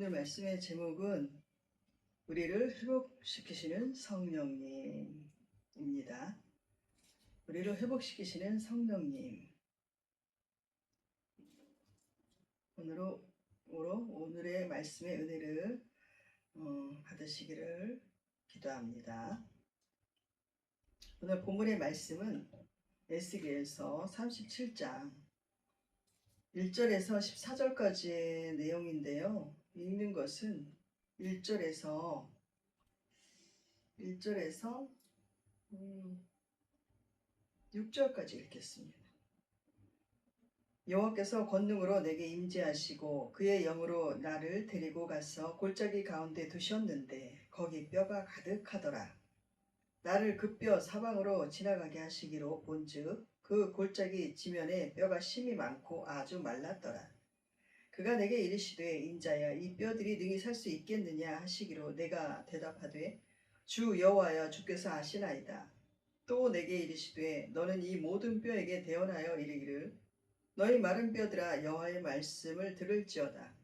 오늘 말씀의 제목은 우리를 회복시키시는 성령님입니다. 우리를 회복시키시는 성령님. 오늘의 말씀의 은혜를 받으시기를 기도합니다. 오늘 본문의 말씀은 에스겔서 37장 1절에서 14절까지의 내용인데요. 읽는 것은 1절에서 6절까지 읽겠습니다. 여호와께서 권능으로 내게 임재하시고 그의 영으로 나를 데리고 가서 골짜기 가운데 두셨는데 거기 뼈가 가득하더라. 나를 그 뼈 사방으로 지나가게 하시기로 본즉 그 골짜기 지면에 뼈가 심이 많고 아주 말랐더라. 그가 내게 이르시되 인자야 이 뼈들이 능히 살 수 있겠느냐 하시기로 내가 대답하되 주 여호와여 주께서 아시나이다. 또 내게 이르시되 너는 이 모든 뼈에게 대언하여 이르기를 너희 마른 뼈들아 여호와의 말씀을 들을지어다.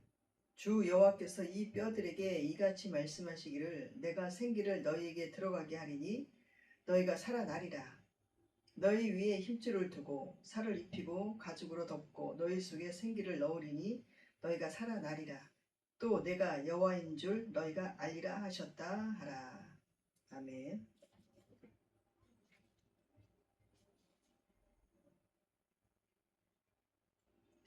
주 여호와께서 이 뼈들에게 이같이 말씀하시기를 내가 생기를 너희에게 들어가게 하리니 너희가 살아나리라. 너희 위에 힘줄을 두고 살을 입히고 가죽으로 덮고 너희 속에 생기를 넣으리니 너희가 살아나리라. 또 내가 여호와인 줄 너희가 알리라 하셨다 하라. 아멘.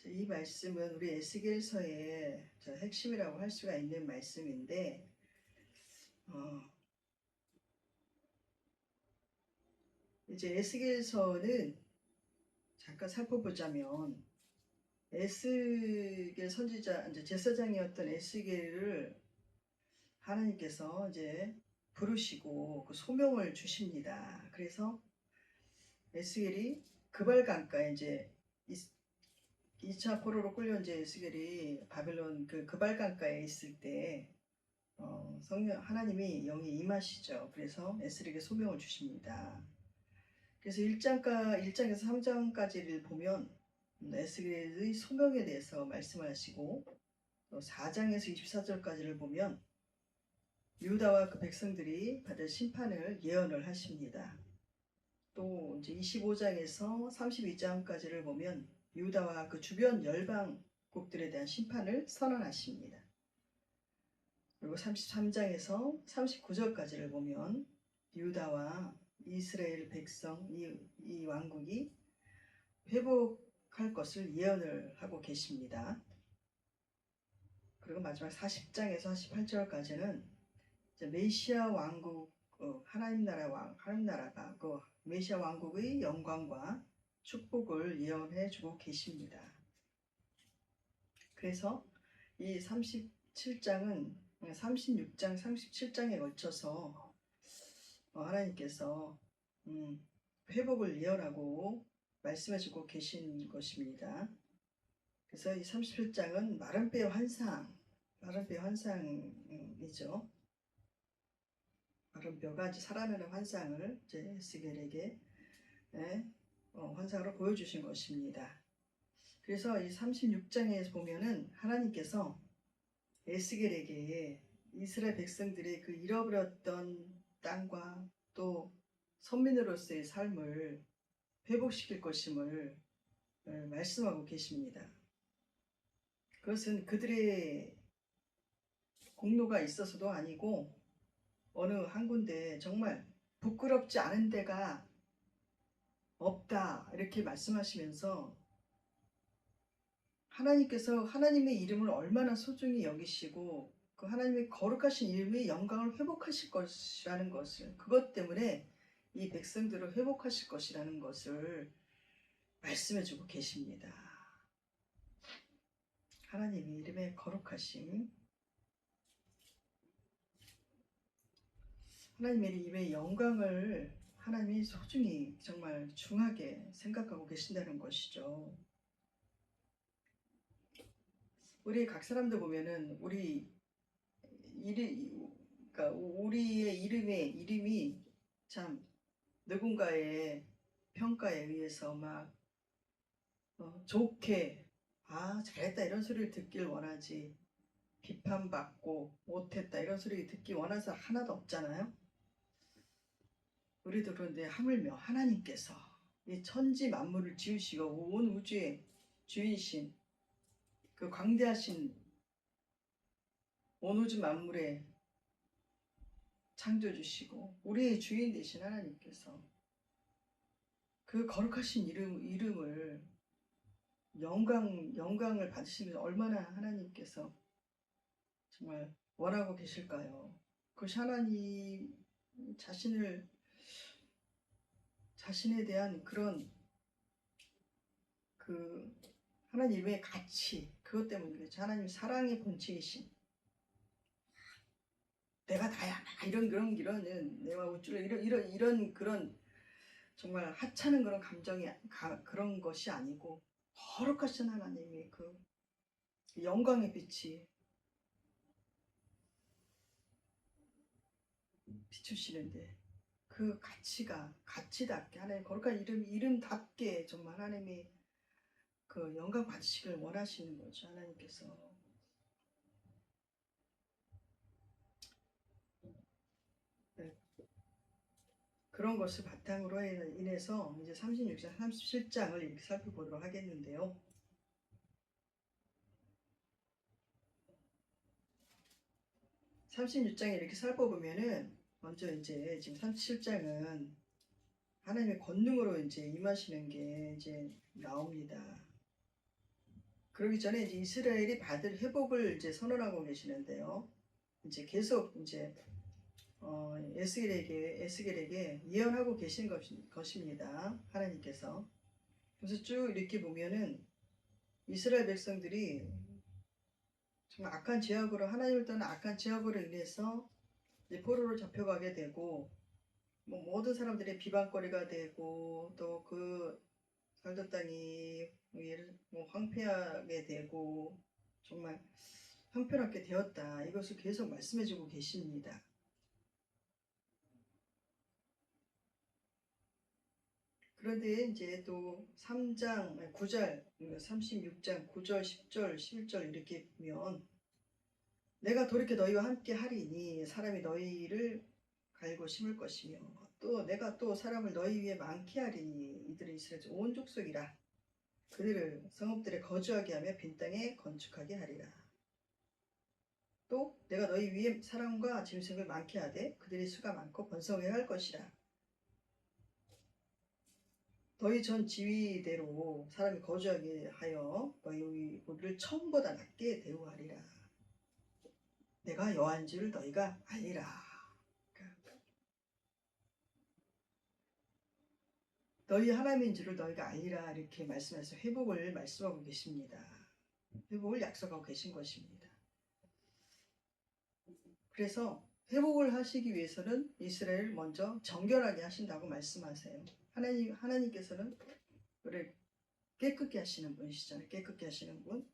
이 말씀은 우리 에스겔서의 핵심이라고 할 수가 있는 말씀인데 이제 에스겔서는 잠깐 살펴보자면 에스겔 선지자 이제 제사장이었던 에스겔을 하나님께서 이제 부르시고 그 소명을 주십니다. 그래서 에스겔이 그발강가에 이제 2차 포로로 끌려 이제 에스겔이 바벨론 그 그발강가에 있을 때 성령 하나님이 영이 임하시죠. 그래서 에스겔에게 소명을 주십니다. 그래서 1장에서 3장까지를 보면 에스겔의 소명에 대해서 말씀하시고 또 4장에서 24절까지를 보면 유다와 그 백성들이 받을 심판을 예언을 하십니다. 또 이제 25장에서 32장까지를 보면 유다와 그 주변 열방국들에 대한 심판을 선언하십니다. 그리고 33장에서 39절까지를 보면 유다와 이스라엘 백성 이 왕국이 회복할 것을 예언을 하고 계십니다. 그리고 마지막 40장에서 48절까지는 메시아 왕국 하나님 나라가 그 메시아 왕국의 영광과 축복을 예언해 주고 계십니다. 그래서 이 37장은 36장, 37장에 걸쳐서 하나님께서 회복을 예언하고 말씀해 주고 계신 것입니다. 그래서 이 37장은 마른 뼈의 환상이죠. 마른 뼈가 이제 살아나는 환상을 이제 에스겔에게 환상으로 보여주신 것입니다. 그래서 이 36장에 보면은 하나님께서 에스겔에게 이스라엘 백성들이 그 잃어버렸던 땅과 또 선민으로서의 삶을 회복시킬 것임을 말씀하고 계십니다. 그것은 그들의 공로가 있어서도 아니고 어느 한 군데 정말 부끄럽지 않은 데가 없다 이렇게 말씀하시면서 하나님께서 하나님의 이름을 얼마나 소중히 여기시고 그 하나님의 거룩하신 이름의 영광을 회복하실 것이라는 것을 그것 때문에 이 백성들을 회복하실 것이라는 것을 말씀해 주고 계십니다. 하나님의 이름의 거룩하심 하나님의 이름의 영광을 하나님이 소중히 정말 중하게 생각하고 계신다는 것이죠. 우리 각 사람들 보면은 그러니까 우리의 이름이 참 누군가의 평가에 의해서 막 좋게 잘했다 이런 소리를 듣길 원하지 비판받고 못했다 이런 소리 듣기 원하는 사람 하나도 없잖아요. 우리도 그런데 하물며 하나님께서 이 천지 만물을 지으시고 온 우주의 주인이신 그 광대하신 온 우주 만물에 창조주시고 우리의 주인 되신 하나님께서 그 거룩하신 이름을 영광을 받으시면서 얼마나 하나님께서 정말 원하고 계실까요? 그것이 하나님 자신에 대한 그런 그 하나님의 가치 그것 때문이겠죠. 하나님 사랑의 본체이신 내가 다야 이런 내가 우쭐 이런 그런 정말 하찮은 그런 감정이 그런 것이 아니고 거룩하신 하나님의 그 영광의 빛이 비추시는데 그 가치답게 하나님 거룩한 이름답게 정말 하나님이 그 영광 받으시길 원하시는 거죠. 하나님께서 네. 그런 것을 바탕으로 인해서 이제 36장, 37장을 이렇게 살펴보도록 하겠는데요. 36장에 이렇게 살펴보면은 먼저 이제 지금 37장은 하나님의 권능으로 이제 임하시는 게 이제 나옵니다. 그러기 전에 이제 이스라엘이 받을 회복을 이제 선언하고 계시는데요. 이제 계속 이제 에스겔에게 예언하고 계신 것입니다. 하나님께서. 그래서 쭉 이렇게 보면은 이스라엘 백성들이 정말 악한 죄악으로 하나님을 떠난 악한 죄악으로 인해서 이제 포로로 잡혀가게 되고 뭐 모든 사람들의 비방거리가 되고 또 그 살던 땅이 뭐 황폐하게 되고 정말 형편없게 되었다. 이것을 계속 말씀해주고 계십니다. 그런데 이제 또 3장 9절 36장 9절 10절 11절 이렇게 보면 내가 돌이켜 너희와 함께 하리니 사람이 너희를 갈고 심을 것이며 또 내가 또 사람을 너희 위에 많게 하리니 이들은 이스라엘 온 족속이라 그들을 성읍들에 거주하게 하며 빈 땅에 건축하게 하리라. 또 내가 너희 위에 사람과 짐승을 많게 하되 그들이 수가 많고 번성해야 할 것이라. 너희 전 지위대로 사람이 거주하게 하여 너희 우리를 처음보다 낮게 대우하리라. 내가 여호와인 줄 너희가 알리라. 너희 하나님인 줄을 너희가 알리라 이렇게 말씀해서 회복을 말씀하고 계십니다. 회복을 약속하고 계신 것입니다. 그래서 회복을 하시기 위해서는 이스라엘을 먼저 정결하게 하신다고 말씀하세요. 하나님께서는 우리를 깨끗게 하시는 분이시잖아요. 깨끗게 하시는 분.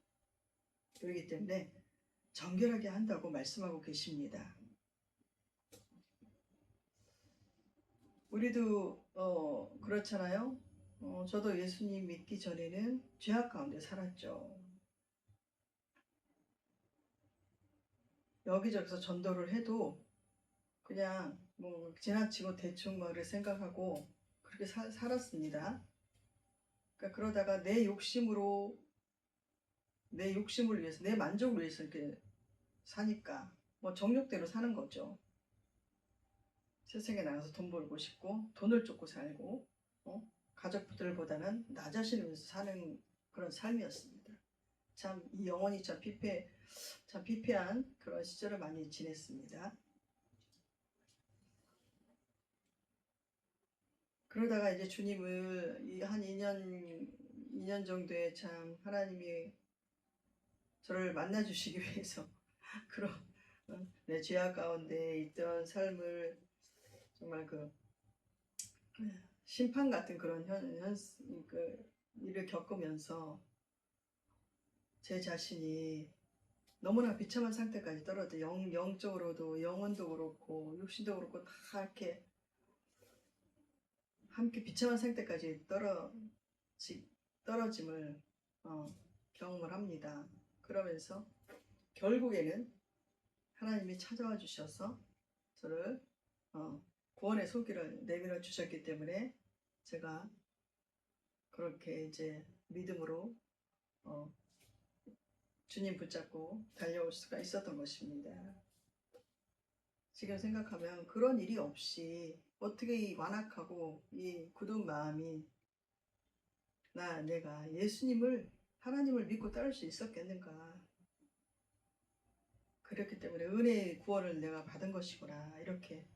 그렇기 때문에 정결하게 한다고 말씀하고 계십니다. 우리도 그렇잖아요. 저도 예수님 믿기 전에는 죄악 가운데 살았죠. 여기저기서 전도를 해도 그냥 뭐 지나치고 대충 뭐를 생각하고 그렇게 살았습니다. 그러니까 그러다가 내 욕심을 위해서 내 만족을 위해서 이렇게 사니까 뭐 정욕대로 사는 거죠. 세상에 나가서 돈 벌고 싶고 돈을 쫓고 살고 가족들보다는 나 자신을 위해서 사는 그런 삶이었습니다. 참 이 영혼이 참 피폐한 그런 시절을 많이 지냈습니다. 그러다가 이제 주님을 한 2년 정도에 참 하나님이 저를 만나주시기 위해서 그런 내 죄악 가운데 있던 삶을 정말 그 심판 같은 그런 일을 겪으면서 제 자신이 너무나 비참한 상태까지 떨어져 영적으로도 영혼도 그렇고 육신도 그렇고 다 이렇게 함께 비참한 상태까지 떨어짐을 경험을 합니다. 그러면서 결국에는 하나님이 찾아와 주셔서 저를 구원의 손길을 내밀어 주셨기 때문에 제가 그렇게 이제 믿음으로 주님 붙잡고 달려올 수가 있었던 것입니다. 지금 생각하면 그런 일이 없이 어떻게 이 완악하고 이 굳은 마음이 내가 예수님을 하나님을 믿고 따를 수 있었겠는가. 그렇기 때문에 은혜의 구원을 내가 받은 것이구나. 이렇게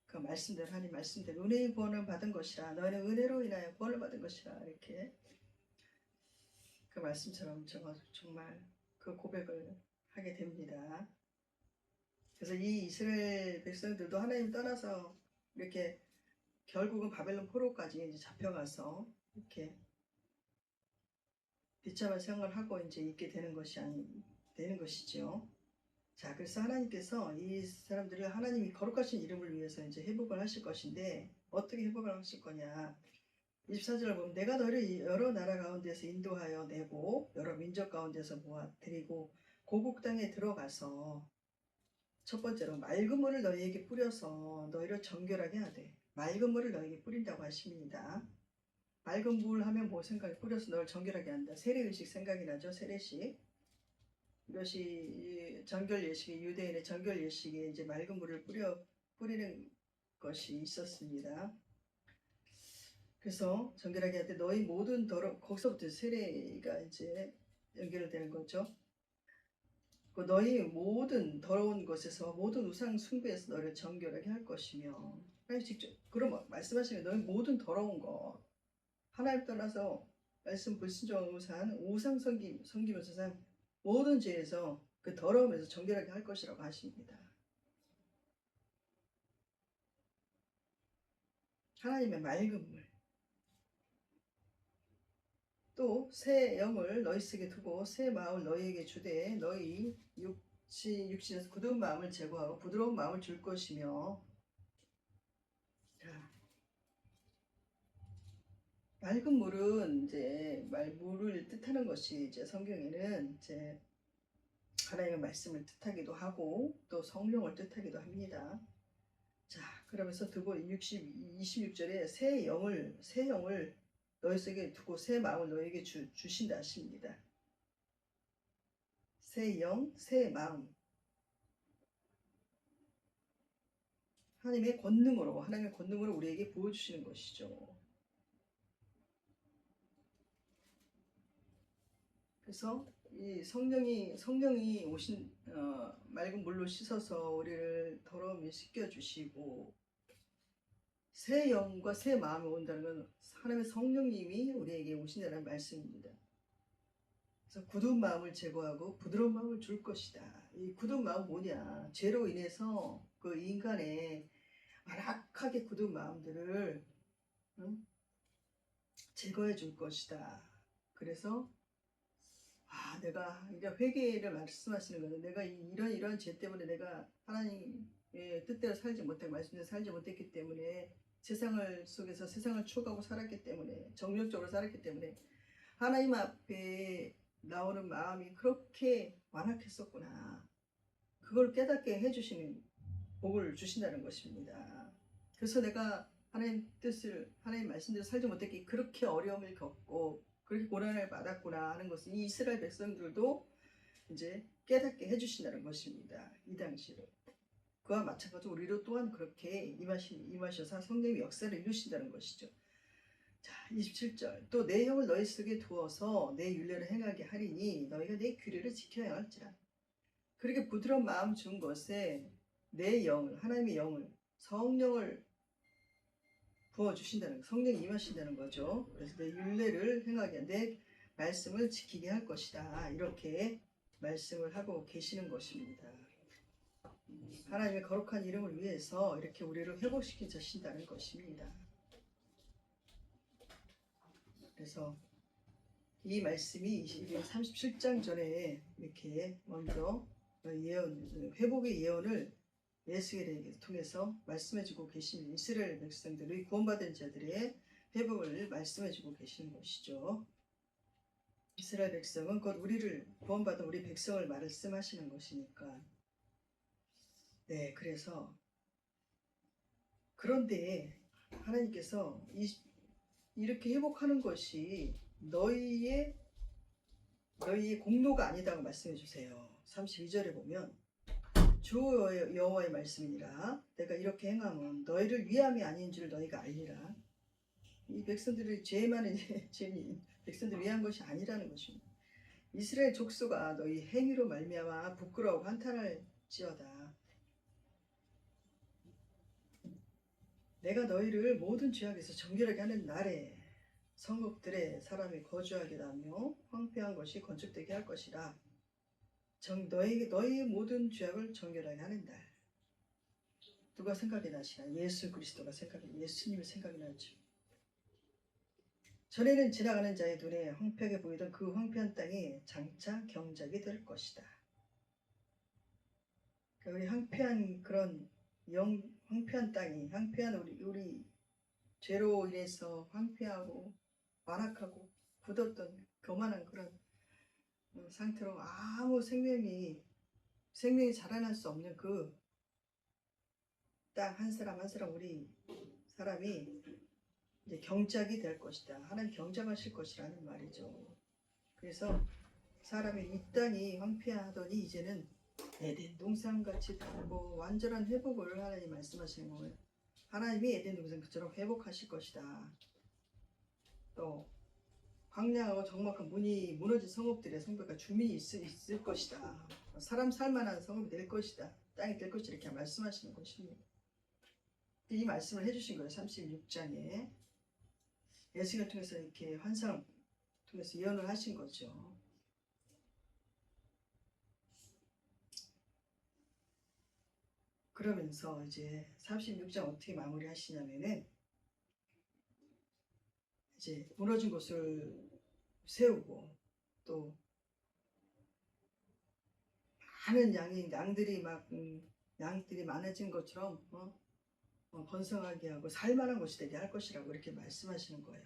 그 말씀대로 하나님 말씀대로 은혜의 구원을 받은 것이라 너희는 은혜로 인하여 구원을 받은 것이라 이렇게 그 말씀처럼 정말 그 고백을 하게 됩니다. 그래서 이 이스라엘 백성들도 하나님 떠나서 이렇게 결국은 바벨론 포로까지 이제 잡혀가서 이렇게 비참한 생활을 하고 이제 있게 되는 것이죠. 자, 그래서 하나님께서 이 사람들을 하나님이 거룩하신 이름을 위해서 이제 회복을 하실 것인데 어떻게 회복을 하실 거냐? 24절을 보면 내가 너를 여러 나라 가운데서 인도하여 내고 여러 민족 가운데서 모아 드리고 고국 땅에 들어가서 첫 번째로 맑은 물을 너희에게 뿌려서 너희를 정결하게 하되 맑은 물을 너희에게 뿌린다고 하십니다. 맑은 물 하면 뭐 생각이 뿌려서 너를 정결하게 한다. 세례의식 생각이 나죠. 세례식. 이것이 정결 예식이 유대인의 정결 예식에 이제 맑은 물을 뿌리는 것이 있었습니다. 그래서 정결하게 할 때 너희 모든 거기서부터 세례가 이제 연결되는 거죠. 너희 모든 더러운 것에서 모든 우상 숭배에서 너를 정결하게 할 것이며 하나님 직접 그럼 말씀하시면 너희 모든 더러운 것 하나님 떠나서 말씀 불순종하고 산 우상 섬기면서 산 모든 죄에서 그 더러움에서 정결하게 할 것이라고 하십니다. 하나님의 맑은 물 또 새 영을 너희 속에 두고 새 마음을 너희에게 주되 너희 육신에서 굳은 마음을 제거하고 부드러운 마음을 줄 것이며 맑은 물은 이제 물을 뜻하는 것이 이제 성경에는 이제 하나님의 말씀을 뜻하기도 하고 또 성령을 뜻하기도 합니다. 자, 그러면서 두고 26절에 새 영을 너희 속에 두고 새 마음을 너희에게 주신다 하십니다. 새 영, 새 마음. 하나님의 권능으로 우리에게 부어주시는 것이죠. 그래서 이 성령이 오신 맑은 물로 씻어서 우리를 더러움을 씻겨주시고 새 영과 새 마음이 온다는 건 하나님의 성령님이 우리에게 오신다는 말씀입니다. 그래서 굳은 마음을 제거하고 부드러운 마음을 줄 것이다. 이 굳은 마음 뭐냐? 죄로 인해서 그 인간의 완악하게 굳은 마음들을 제거해 줄 것이다. 그래서 내가 이제 회개를 말씀하시는 거예요. 내가 이런 죄 때문에 내가 하나님의 뜻대로 살지 못하고 말씀대로 살지 못했기 때문에 속에서 세상을 추구하고 살았기 때문에 정욕적으로 살았기 때문에 하나님 앞에 나오는 마음이 그렇게 완악했었구나. 그걸 깨닫게 해주시는 복을 주신다는 것입니다. 그래서 내가 하나님 말씀대로 살지 못했기 그렇게 어려움을 겪고 그렇게 고난을 받았구나 하는 것을 이 이스라엘 백성들도 이제 깨닫게 해주신다는 것입니다. 이 당시로. 그와 마찬가지로 우리도 또한 그렇게 임하셔서 성령의 역사를 이루신다는 것이죠. 자, 27절. 또 내 영을 너희 속에 두어서 내 율례를 행하게 하리니 너희가 내 규례를 지켜야 할지라. 그렇게 부드러운 마음 준 것에 내 영을, 하나님의 영을, 성령을 부어주신다는, 성령이 임하신다는 거죠. 그래서 내 율례를 행하게, 내 말씀을 지키게 할 것이다. 이렇게 말씀을 하고 계시는 것입니다. 하나님의 거룩한 이름을 위해서 이렇게 우리를 회복시키신다는 것입니다. 그래서 이 말씀이 37장 전에 이렇게 먼저 회복의 예언을 예수를 통해서 말씀해주고 계시는 이스라엘 백성들의 구원받은 자들의 회복을 말씀해주고 계시는 것이죠. 이스라엘 백성은 곧 우리를 구원받은 우리 백성을 말씀하시는 것이니까. 네, 그래서 그런데 하나님께서 이렇게 회복하는 것이 너희의 공로가 아니다고 말씀해 주세요. 32절에 보면 주 여호와의 말씀이니라. 내가 이렇게 행함은 너희를 위함이 아닌 줄 너희가 알리라. 이 백성들이 죄 많은 백성들 위한 것이 아니라는 것입니다. 이스라엘 족속아 너희 행위로 말미암아 부끄러워 한탄할지어다. 내가 너희를 모든 죄악에서 정결하게 하는 날에 성읍들에 사람이 거주하게 하며 황폐한 것이 건축되게 할 것이라. 너희의 모든 죄악을 정결하게 하는 날. 누가 생각이 나시나? 예수 그리스도가 예수님이 생각이 나죠. 전에는 지나가는 자의 눈에 황폐하게 보이던 그 황폐한 땅이 장차 경작이 될 것이다. 그러니까 우리 황폐한 그런 황폐한 땅이 황폐한 우리 죄로 인해서 황폐하고 완악하고 굳었던 교만한 그런 상태로 아무 생명이 자라날 수 없는 그 딱 한 사람 한 사람 우리 사람이 이제 경작이 될 것이다. 하나님 경작하실 것이라는 말이죠. 그래서 사람이 이 땅이 황폐하더니 이제는 에덴 동산같이 되고 완전한 회복을 하나님 말씀하시는 거예요. 하나님이 에덴 동산처럼 회복하실 것이다. 또 광야하고 적막한 문이 무너진 성읍들의 성벽과 주민이 있을 것이다. 사람 살만한 성읍이 될 것이다. 땅이 될 것이다. 이렇게 말씀하시는 것입니다. 이 말씀을 해주신 거예요. 36장에 예수님을 통해서 이렇게 환상을 통해서 예언을 하신 거죠. 그러면서 이제 36장 어떻게 마무리하시냐면은 이제 무너진 곳을 세우고 또 많은 양들이 양들이 많아진 것처럼 번성하게 하고 살만한 곳이 되게 할 것이라고 이렇게 말씀하시는 거예요.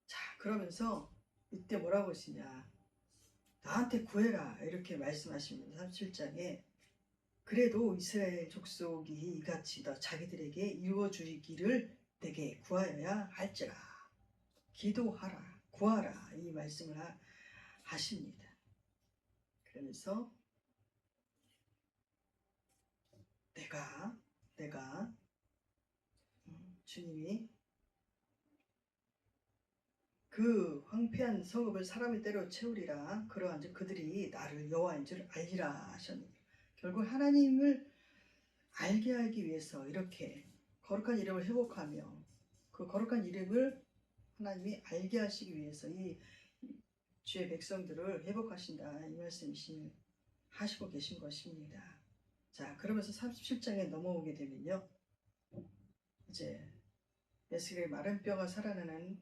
자, 그러면서 이때 뭐라고 하시냐? 나한테 구해라 이렇게 말씀하십니다. 37장에 그래도 이스라엘 족속이 이같이 더 자기들에게 이루어주기를 내게 구하여야 할지라. 기도하라, 구하라 이 말씀을 하십니다. 그러면서 내가 주님이 그 황폐한 성읍을 사람이 때려 채우리라. 그러한즉 그들이 나를 여호와인 줄 알리라 하셨느니라. 결국 하나님을 알게 하기 위해서 이렇게 거룩한 이름을 회복하며 그 거룩한 이름을 하나님이 알게 하시기 위해서 이 주의 백성들을 회복하신다 이 말씀이신 하시고 계신 것입니다. 자, 그러면서 37장에 넘어오게 되면요, 이제 에스겔의 마른 뼈가 살아나는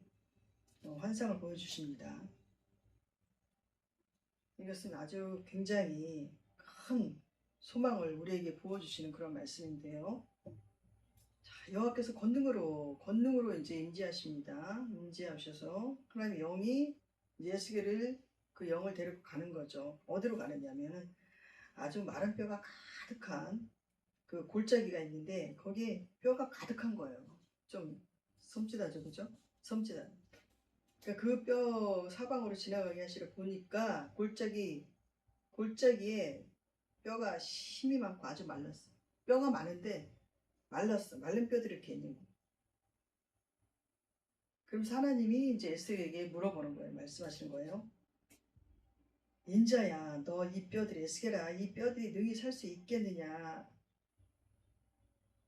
환상을 보여주십니다. 이것은 아주 굉장히 큰 소망을 우리에게 부어주시는 그런 말씀인데요. 자, 여호와께서 권능으로 이제 임재하십니다. 임재하셔서 하나님의 영이 에스겔을 그 영을 데리고 가는 거죠. 어디로 가느냐면은 아주 마른 뼈가 가득한 그 골짜기가 있는데 거기에 뼈가 가득한 거예요. 좀 섬찟하죠, 그죠? 섬찟한. 그러니까 그 뼈 사방으로 지나가게 하시려 보니까 골짜기에 뼈가 힘이 많고 아주 말랐어. 뼈가 많은데 말랐어. 마른 뼈들이 이렇게 있는 거예요. 그럼 하나님이 이제 에스겔에게 물어보는 거예요. 말씀하시는 거예요. 인자야, 너 이 뼈들이 에스겔아, 이 뼈들이 능히 살 수 있겠느냐?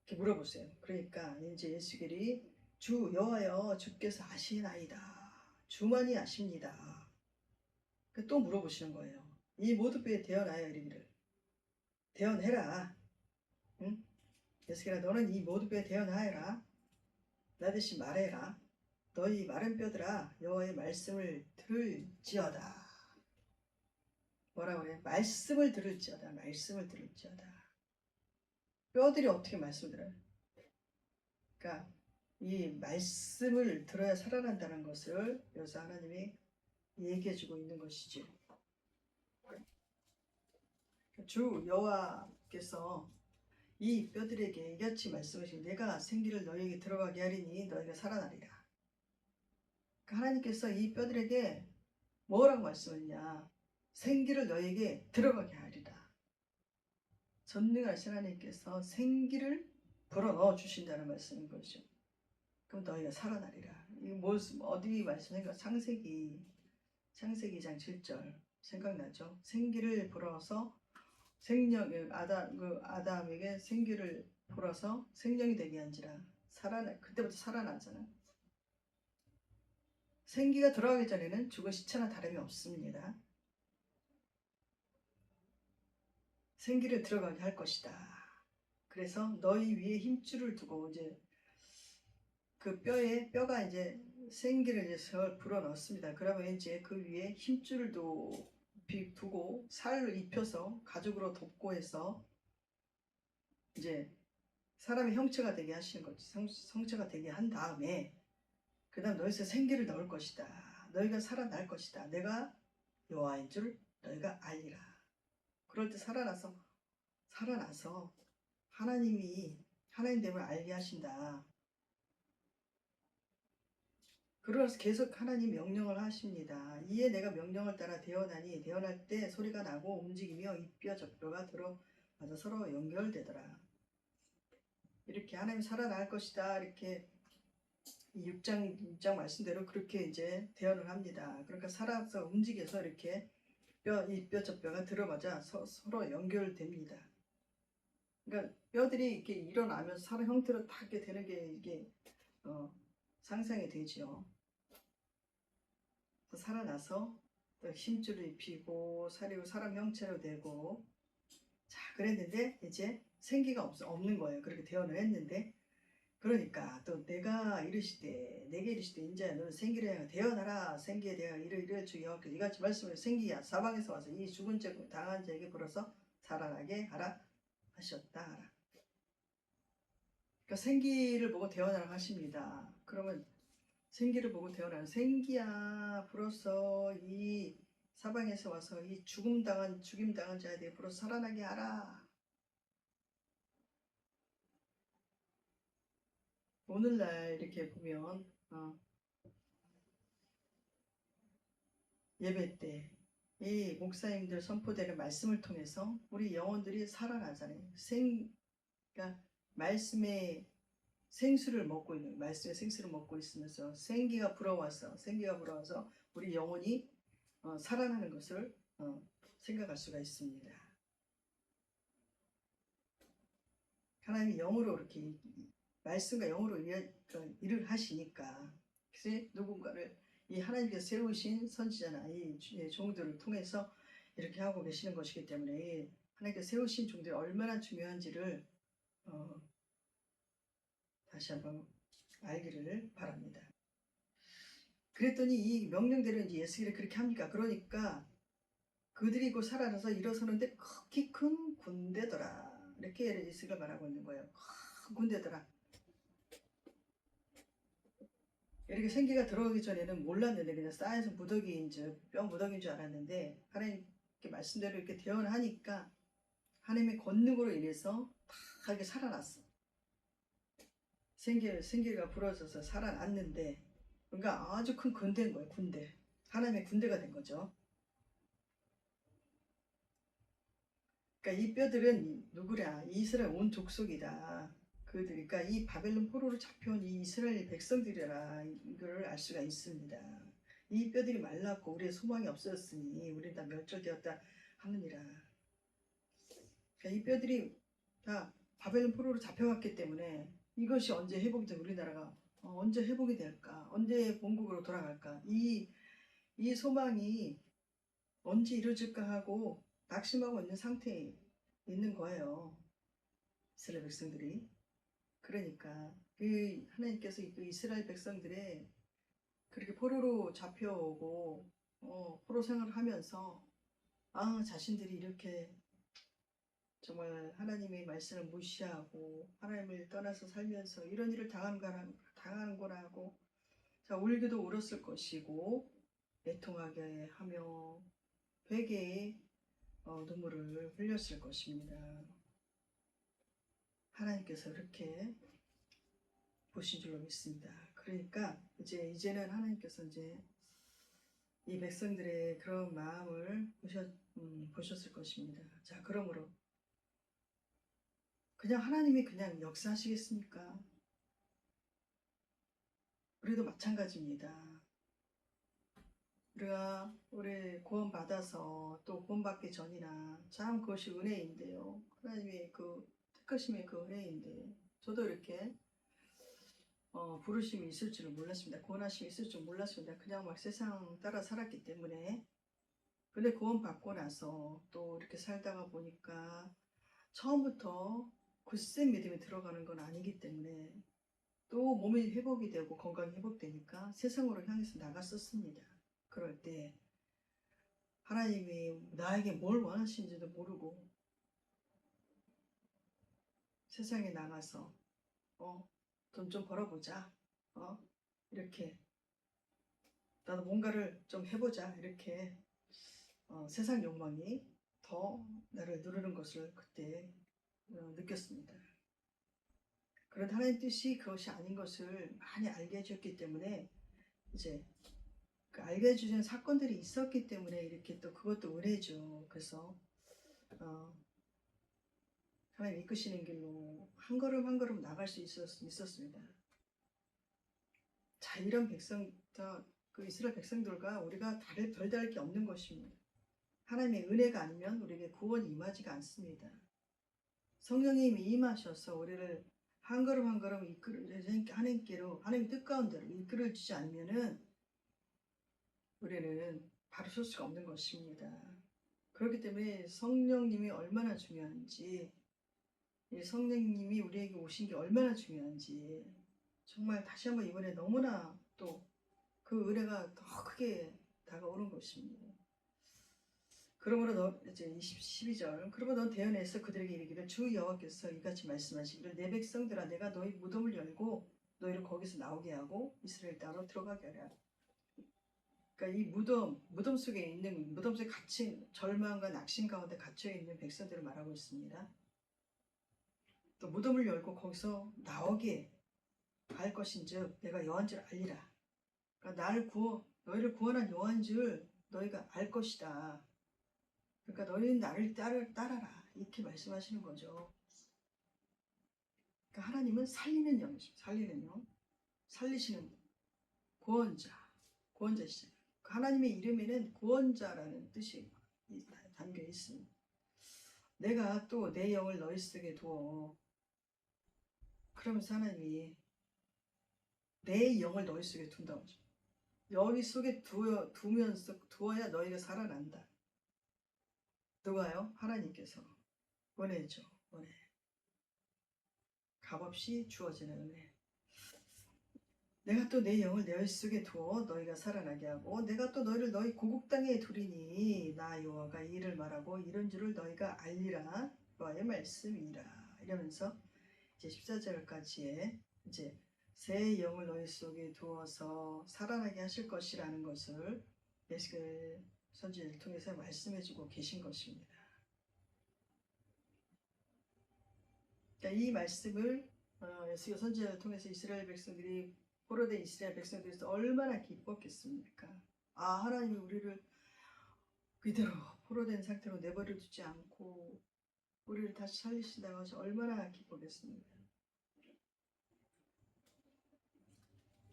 이렇게 물어보세요. 그러니까 이제 에스겔이 주 여호와여 주께서 아시나이다. 주만이 아십니다. 또 물어보시는 거예요. 이 모든 뼈에 대언하여 이르기를 대언해라. 응? 에스겔아 너는 이 모든 뼈에 대언하여라. 나 대신 말해라. 너희 마른 뼈들아 여호와의 말씀을 들을지어다. 뭐라 그래? 말씀을 들을지어다. 말씀을 들을지어다. 뼈들이 어떻게 말씀을 들어요? 그러니까 이 말씀을 들어야 살아난다는 것을 여기서 하나님이 얘기해주고 있는 것이지. 주 여호와께서 이 뼈들에게 이같이 말씀하시니 내가 생기를 너희에게 들어가게 하리니 너희가 살아나리라. 그러니까 하나님께서 이 뼈들에게 뭐라고 말씀했냐? 생기를 너희에게 들어가게 하리라. 전능하신 하나님께서 생기를 불어넣어 주신다는 말씀인 거죠. 그럼 너희가 살아나리라. 이거 어디 말씀인가? 창세기 2장 7절 생각나죠? 생기를 불어서 생명 아담에게 생기를 불어서 생명이 되게 한지라. 그때부터 살아나잖아. 생기가 들어가기 전에는 죽은 시체나 다름이 없습니다. 생기를 들어가게 할 것이다. 그래서 너희 위에 힘줄을 두고 이제 그 뼈가 이제 생기를 이제 불어 넣습니다. 그러면 이제 그 위에 힘줄을 두고 살을 입혀서 가죽으로 덮고 해서 이제 사람의 형체가 되게 하시는 거지. 성체가 되게 한 다음에 그 다음 너희에서 생기를 넣을 것이다. 너희가 살아날 것이다. 내가 여호와인 줄 너희가 알리라. 그럴 때 살아나서 하나님됨을 알게 하신다. 그러면서 계속 하나님 명령을 하십니다. 이에 내가 명령을 따라 대언하니 대언할 때 소리가 나고 움직이며 이 뼈 저 뼈가 들어맞아 서로 연결되더라. 이렇게 하나님 살아날 것이다. 이렇게 6장 말씀대로 그렇게 이제 대언을 합니다. 그러니까 살아서 움직여서 이렇게 이 뼈 저 뼈가 들어맞아 서로 연결됩니다. 그러니까 뼈들이 이렇게 일어나면서 사람 형태로 딱 이렇게 되는 게 이게 상상이 되죠. 살아나서 또 힘줄을 입히고 사람 형체로 되고 자 그랬는데 이제 생기가 없는 거예요. 그렇게 대언을 했는데 그러니까 또 내게 이르시되 인자야 너는 생기를 대언하라. 생기에 대하여 이를 주 여호와께서 이같이 말씀을 생기야 사방에서 와서 이 죽은 자 당한 자에게 불어서 살아나게 하라 하셨다. 그러니까 생기를 보고 대언하라 하십니다. 그러면 생기를 보고 대언하는 생기야 불어서 이 사방에서 와서 이 죽임 당한 자에 대해 불어서 살아나게 하라. 오늘날 이렇게 보면 예배 때 이 목사님들 선포되는 말씀을 통해서 우리 영혼들이 살아나잖아요. 그러니까 말씀의 생수를 먹고 있으면서 생기가 불어와서 우리 영혼이 살아나는 것을 생각할 수가 있습니다. 하나님이 영으로 이렇게 말씀과 영으로 일을 하시니까 그래서 누군가를 이 하나님께서 세우신 선지자나 이 종들을 통해서 이렇게 하고 계시는 것이기 때문에 하나님께서 세우신 종들이 얼마나 중요한지를 다시 한번 알기를 바랍니다. 그랬더니 이 명령대로 이제 예수님이 그렇게 합니까? 그러니까 그들이 곧 살아나서 일어서는데 극히 큰 군대더라. 이렇게 예수가 말하고 있는 거예요. 큰 군대더라. 이렇게 생기가 들어오기 전에는 몰랐는데 그냥 쌓여서 뼈 무더기인 줄 알았는데 하나님께 말씀대로 이렇게 대언하니까 하나님의 권능으로 인해서 다 이렇게 살아났어. 생기가 불어져서 살아났는데 그러니까 아주 큰 군대인 거예요. 군대. 하나님의 군대가 된 거죠. 그러니까 이 뼈들은 누구랴? 이스라엘 온 족속이다. 그러니까 이 바벨론 포로로 잡혀온 이 이스라엘 백성들이라 이걸 알 수가 있습니다. 이 뼈들이 말랐고 우리의 소망이 없어졌으니 우리는 다 멸절되었다 하느니라. 그러니까 이 뼈들이 다 바벨론 포로로 잡혀갔기 때문에 이것이 언제 회복이 돼 우리나라가 언제 회복이 될까? 언제 본국으로 돌아갈까? 이 소망이 언제 이루어질까 하고 낙심하고 있는 상태에 있는 거예요. 이스라엘 백성들이. 그러니까 그 하나님께서 그 이스라엘 백성들의 그렇게 포로로 잡혀오고 포로 생활을 하면서 자신들이 이렇게 정말 하나님의 말씀을 무시하고 하나님을 떠나서 살면서 이런 일을 당하는구나 하고 자 울기도 울었을 것이고 애통하게 하며 회개의 눈물을 흘렸을 것입니다. 하나님께서 그렇게 보신 줄로 믿습니다. 그러니까 이제는 하나님께서 이제 이 백성들의 그런 마음을 보셨을 것입니다. 자, 그러므로 그냥 하나님이 그냥 역사하시겠습니까? 우리도 마찬가지입니다. 우리가 우리 구원 받아서 또 구원 받기 전이나 참 그것이 은혜인데요. 하나님의 그 택하심의 그 은혜인데 저도 이렇게 부르심이 있을 줄은 몰랐습니다. 구원하심이 있을 줄 몰랐습니다. 그냥 막 세상 따라 살았기 때문에. 근데 구원 받고 나서 또 이렇게 살다가 보니까 처음부터 굳센 믿음이 들어가는 건 아니기 때문에 또 몸이 회복이 되고 건강이 회복되니까 세상으로 향해서 나갔었습니다. 그럴 때 하나님이 나에게 뭘 원하시는지도 모르고 세상에 나가서 돈 좀 벌어보자. 이렇게 나도 뭔가를 좀 해보자. 이렇게 세상 욕망이 더 나를 누르는 것을 그때 느꼈습니다. 그런 하나님 뜻이 그것이 아닌 것을 많이 알게 해주셨기 때문에 이제 그 알게 해주신 사건들이 있었기 때문에 이렇게 또 그것도 은혜죠. 그래서 하나님 이끄시는 길로 한 걸음 한 걸음 나갈 수 있었습니다. 자, 이런 그 이스라엘 백성들과 우리가 별다를 게 없는 것입니다. 하나님의 은혜가 아니면 우리에게 구원이 임하지가 않습니다. 성령님이 임하셔서 우리를 한 걸음 한 걸음 하나님께로 하나님의 뜻 가운데로 이끌어 주지 않으면은 우리는 바로 설 수가 없는 것입니다. 그렇기 때문에 성령님이 얼마나 중요한지, 이 성령님이 우리에게 오신 게 얼마나 중요한지 정말 다시 한번 이번에 너무나 또 그 은혜가 더 크게 다가오는 것입니다. 그러므로 이제 12절 그러므로 넌 대언해서 그들에게 이르기를 주 여호와께서 이같이 말씀하시기를 내 백성들아 내가 너희 무덤을 열고 너희를 거기서 나오게 하고 이스라엘 땅으로 들어가게 하라. 그러니까 이 무덤 속에 있는 무덤 속에 갇힌 절망과 낙심 가운데 갇혀 있는 백성들을 말하고 있습니다. 또 무덤을 열고 거기서 나오게 할 것인즉 내가 여호와인 줄 알리라. 그러니까 너희를 구원한 여호와인 줄 너희가 알 것이다. 그러니까 너희는 나를 따라라. 이렇게 말씀하시는 거죠. 그러니까 하나님은 살리는 영이죠. 살리는 영. 살리시는 구원자시죠. 하나님의 이름에는 구원자라는 뜻이 담겨 있습니다. 내가 또 내 영을 너희 속에 두어. 그러면서 하나님이 내 영을 너희 속에 둔다고 하죠. 너희 속에 두어야 너희가 살아난다. 누가요? 하나님께서 은혜죠. 은혜. 값없이 주어지는 은혜. 내가 또 내 영을 너희 속에 두어 너희가 살아나게 하고 내가 또 너희를 너희 고국 땅에 두리니 나 여호와가 이 일을 말하고 이런 줄을 너희가 알리라. 여호와의 말씀이라. 이러면서 이제 14절까지의 이제 새 영을 너희 속에 두어서 살아나게 하실 것이라는 것을 에스겔 선지자를 통해서 말씀해주고 계신 것입니다. 그러니까 이 말씀을 에스겔 선지자를 통해서 이스라엘 백성들이 포로된 이스라엘 백성들에서 얼마나 기뻤겠습니까? 하나님이 우리를 그대로 포로된 상태로 내버려 두지 않고 우리를 다시 살리신다고 해서 얼마나 기쁘겠습니까?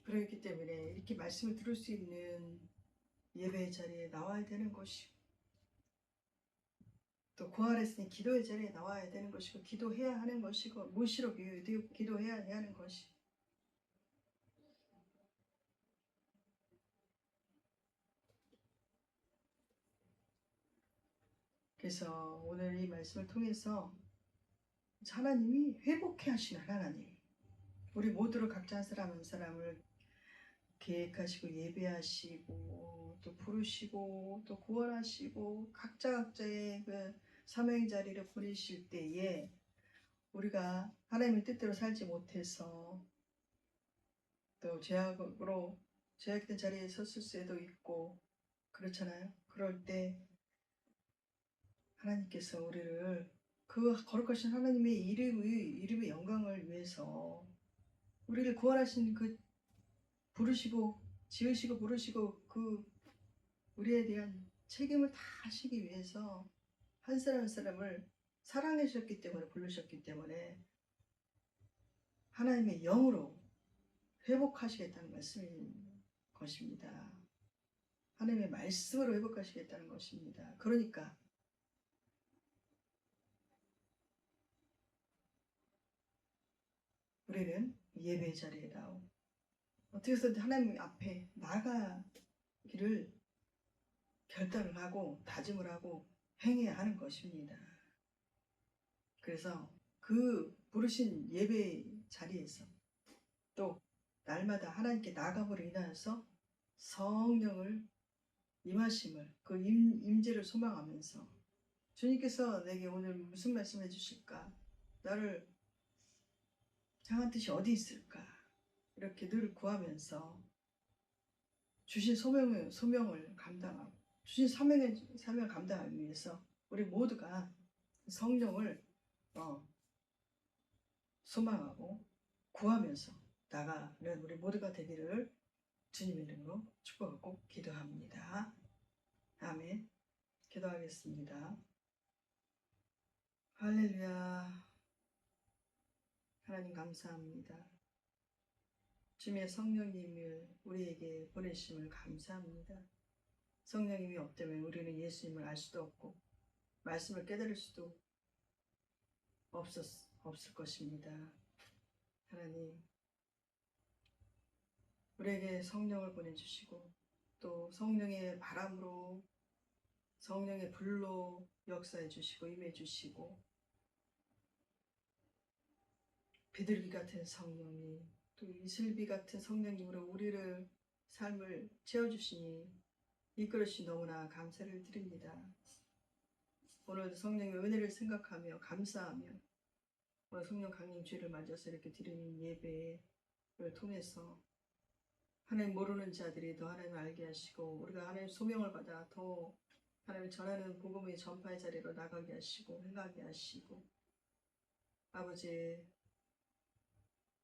그렇기 때문에 이렇게 말씀을 들을 수 있는 예배의 자리에 나와야 되는 것이고 또 부활했으니 기도의 자리에 나와야 되는 것이고 기도해야 하는 것이고 무시로 기도해야 하는 것이 그래서 오늘 이 말씀을 통해서 하나님이 회복해 하시는 하나님 우리 모두를 각자 한 사람 한 사람을 계획하시고 예배하시고 또 부르시고 또 구원하시고 각자의 그 사명의 자리를 보내실 때에 우리가 하나님의 뜻대로 살지 못해서 또 죄악된 자리에 섰을 수도 있고 그렇잖아요. 그럴 때 하나님께서 우리를 그 거룩하신 하나님의 이름의 영광을 위해서 우리를 구원하신 그 부르시고 지으시고 부르시고 그 우리에 대한 책임을 다 하시기 위해서 한 사람 한 사람을 사랑하셨기 때문에 부르셨기 때문에 하나님의 영으로 회복하시겠다는 말씀인 것입니다. 하나님의 말씀으로 회복하시겠다는 것입니다. 그러니까 우리는 예배 자리에 나오 어떻게 해서든 하나님 앞에 나가기를 결단을 하고 다짐을 하고 행해야 하는 것입니다. 그래서 그 부르신 예배 자리에서 또 날마다 하나님께 나감으로 인하여서 성령을 임하심을 그 임재를 소망하면서 주님께서 내게 오늘 무슨 말씀해 주실까? 나를 향한 뜻이 어디 있을까? 이렇게 늘 구하면서 주신 소명을 감당하고 주신 사명을 감당하기 위해서 우리 모두가 성령을 소망하고 구하면서 나가는 우리 모두가 되기를 주님의 이름으로 축복하고 기도합니다. 아멘. 기도하겠습니다. 할렐루야. 하나님 감사합니다. 주님의 성령님을 우리에게 보내심을 감사합니다. 성령님이 없다면 우리는 예수님을 알 수도 없고 말씀을 깨달을 수도 없을 것입니다. 하나님, 우리에게 성령을 보내주시고 또 성령의 바람으로 성령의 불로 역사해 주시고 임해 주시고 비둘기 같은 성령님 또 이슬비 같은 성령님으로 우리를 삶을 채워주시니 이끌으시 너무나 감사를 드립니다. 오늘도 성령의 은혜를 생각하며 감사하며 오늘 성령 강림 주일을 맞아서 이렇게 드리는 예배를 통해서 하나님 모르는 자들이 더 하나님을 알게 하시고 우리가 하나님 소명을 받아 더 하나님을 전하는 복음의 전파의 자리로 나가게 하시고 행하게 하시고 아버지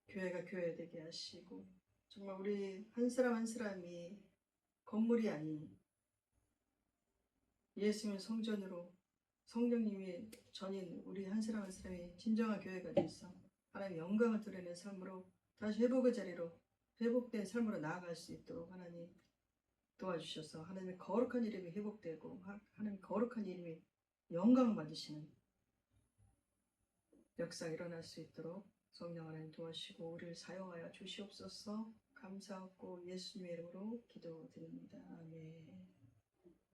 교회가 교회되게 하시고 정말 우리 한 사람 한 사람이 건물이 아닌 예수님의 성전으로 성령님이 전인 우리 한 사람 한 사람이 진정한 교회가 돼서 하나님의 영광을 드러내는 삶으로 다시 회복의 자리로 회복된 삶으로 나아갈 수 있도록 하나님 도와주셔서 하나님의 거룩한 이름이 회복되고 하나님의 거룩한 이름이 영광을 받으시는 역사가 일어날 수 있도록 성령 하나님 도와주시고 우리를 사용하여 주시옵소서. 감사하고 예수님의 이름으로 기도드립니다. 아멘.